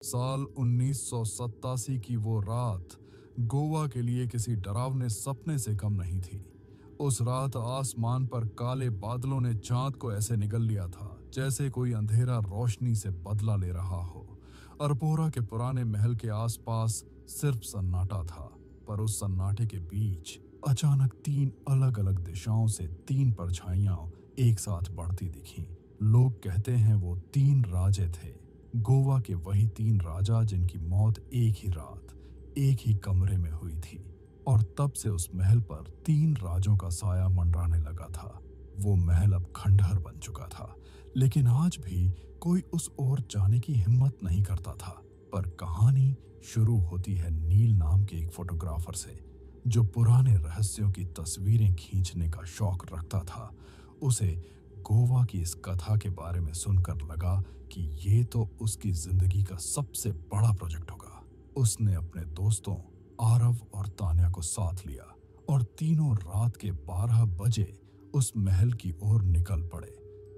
साल 1987 की वो रात गोवा के लिए किसी डरावने सपने से कम नहीं थी। उस रात आसमान पर काले बादलों ने चांद को ऐसे निगल लिया था जैसे कोई अंधेरा रोशनी से बदला ले रहा हो। अरपोरा के पुराने महल के आसपास सिर्फ सन्नाटा था, पर उस सन्नाटे के बीच अचानक 3 अलग-अलग दिशाओं से 3 परछाइयां एक साथ बढ़ती दिखीं। लोग कहते हैं वो 3 राजे थे, गोवा के वही 3 राजा जिनकी मौत एक ही रात एक ही कमरे में हुई थी। और तब से उस महल पर 3 राजों का साया मंडराने लगा था। वो महल अब खंडहर बन चुका था, लेकिन आज भी कोई उस ओर जाने की हिम्मत नहीं करता था। पर कहानी शुरू होती है नील नाम के एक फोटोग्राफर से, जो पुराने रहस्यों की तस्वीरें खींचने का शौक रखता था। उसे गोवा की इस कथा के बारे में सुनकर लगा कि ये तो उसकी जिंदगी का सबसे बड़ा प्रोजेक्ट होगा। उसने अपने दोस्तों आरव और तान्या को साथ लिया और तीनों रात के 12 बजे उस महल की ओर निकल पड़े।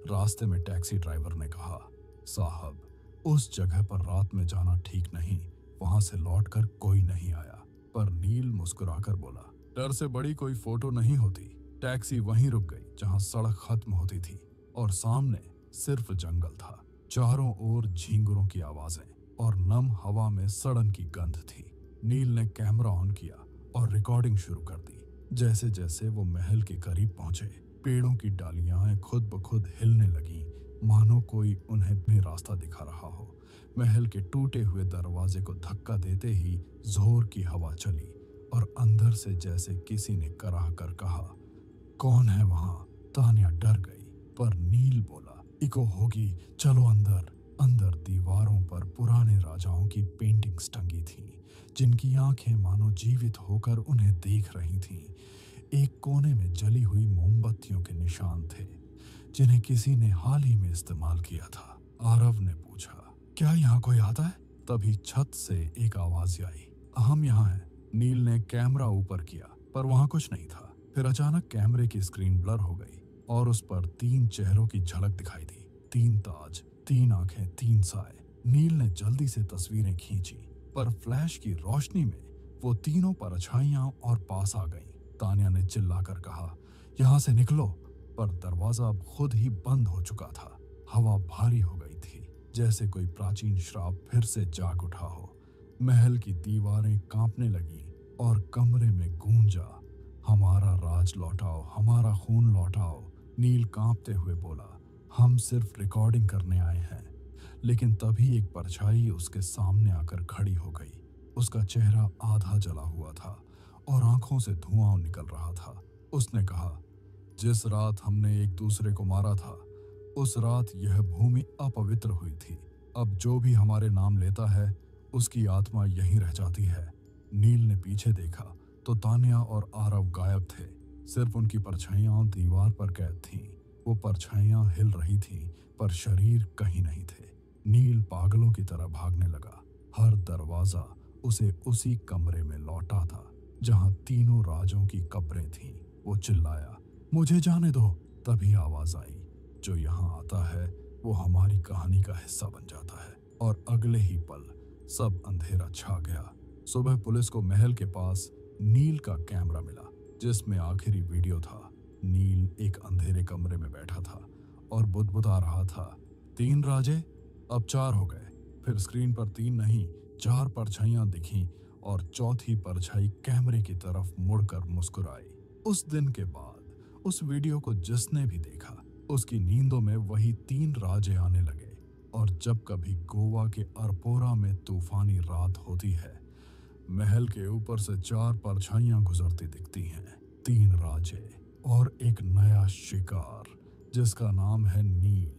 रास्ते में टैक्सी ड्राइवर ने कहा, साहब, उस जगह पर रात में जाना ठीक नहीं, वहां से लौटकर कोई नहीं आया। पर नील मुस्कुराकर बोला, डर से बड़ी कोई फोटो नहीं होती। टैक्सी वहीं रुक गई जहां सड़क खत्म होती थी और सामने सिर्फ जंगल था। चारों ओर झींगुरों की आवाजें और नम हवा में सड़न की गंध थी। नील ने कैमरा ऑन किया और रिकॉर्डिंग शुरू कर दी। जैसे जैसे वो महल के करीब पहुंचे, पेड़ों की डालियां खुद ब खुद हिलने लगीं, मानो कोई उन्हें भी रास्ता दिखा रहा हो। महल के टूटे हुए दरवाजे को धक्का देते ही जोर की हवा चली और अंदर से जैसे किसी ने कराह कर कहा, कौन है वहां? तान्या डर गई, पर नील बोला, इको होगी, चलो अंदर। अंदर दीवारों पर पुराने राजाओं की पेंटिंग्स टंगी थीं, जिनकी आंखें मानो जीवित होकर उन्हें देख रही थीं। एक कोने में जली हुई मोमबत्तियों के निशान थे, जिन्हें किसी ने हाल ही में इस्तेमाल किया था। आरव ने पूछा, क्या यहाँ कोई आता है? तभी छत से एक आवाज आई, हम यहाँ हैं। नील ने कैमरा ऊपर किया, पर वहां कुछ नहीं था। फिर अचानक कैमरे की स्क्रीन ब्लर हो गई और उस पर 3 चेहरों की झलक दिखाई दी। 3 ताज, 3 आंखें, 3 साए। नील ने जल्दी से तस्वीरें खींची, पर फ्लैश की रोशनी में वो तीनों परछाइयां और पास आ गईं। तान्या ने चिल्लाकर कहा, यहाँ से निकलो, पर दरवाजा अब खुद ही बंद हो चुका था। हवा भारी हो गई थी, जैसे कोई प्राचीन श्राप फिर से जाग उठा हो। महल की दीवारें कांपने लगीं और कमरे में गूंजा, हमारा राज लौटाओ, हमारा खून लौटाओ। नील कांपते हुए बोला, हम सिर्फ रिकॉर्डिंग करने आए हैं। लेकिन तभी एक परछाई उसके सामने आकर खड़ी हो गई। उसका चेहरा आधा जला हुआ था और आंखों से धुआं निकल रहा था। उसने कहा, जिस रात हमने एक दूसरे को मारा था, उस रात यह भूमि अपवित्र हुई थी। अब जो भी हमारे नाम लेता है, उसकी आत्मा यहीं रह जाती है। नील ने पीछे देखा तो तान्या और आरव गायब थे। सिर्फ उनकी परछाइयां दीवार पर कैद थीं। वो परछाइयां हिल रही थीं, पर शरीर कहीं नहीं थे। नील पागलों की तरह भागने लगा। हर दरवाजा उसे उसी कमरे में लौटा था जहां तीनों राजों की कब्रें थीं। वो चिल्लाया, मुझे जाने दो। तभी आवाज आई, जो यहाँ आता है वो हमारी कहानी का हिस्सा बन जाता है। और अगले ही पल सब अंधेरा छा गया। सुबह पुलिस को महल के पास नील का कैमरा मिला, जिसमें आखिरी वीडियो था। नील एक अंधेरे कमरे में बैठा था और बुदबुदा रहा था, 3 राजे, अब 4 हो गए। फिर स्क्रीन पर 3 नहीं, 4 परछाइयां दिखीं और चौथी परछाई कैमरे की तरफ मुड़कर मुस्कुराई। उस दिन के बाद उस वीडियो को जिसने भी देखा, उसकी नींदों में वही 3 राजे आने लगे। और जब कभी गोवा के अरपोरा में तूफानी रात होती है, महल के ऊपर से 4 परछाइयां गुजरती दिखती हैं। 3 राजे और एक नया शिकार, जिसका नाम है नील।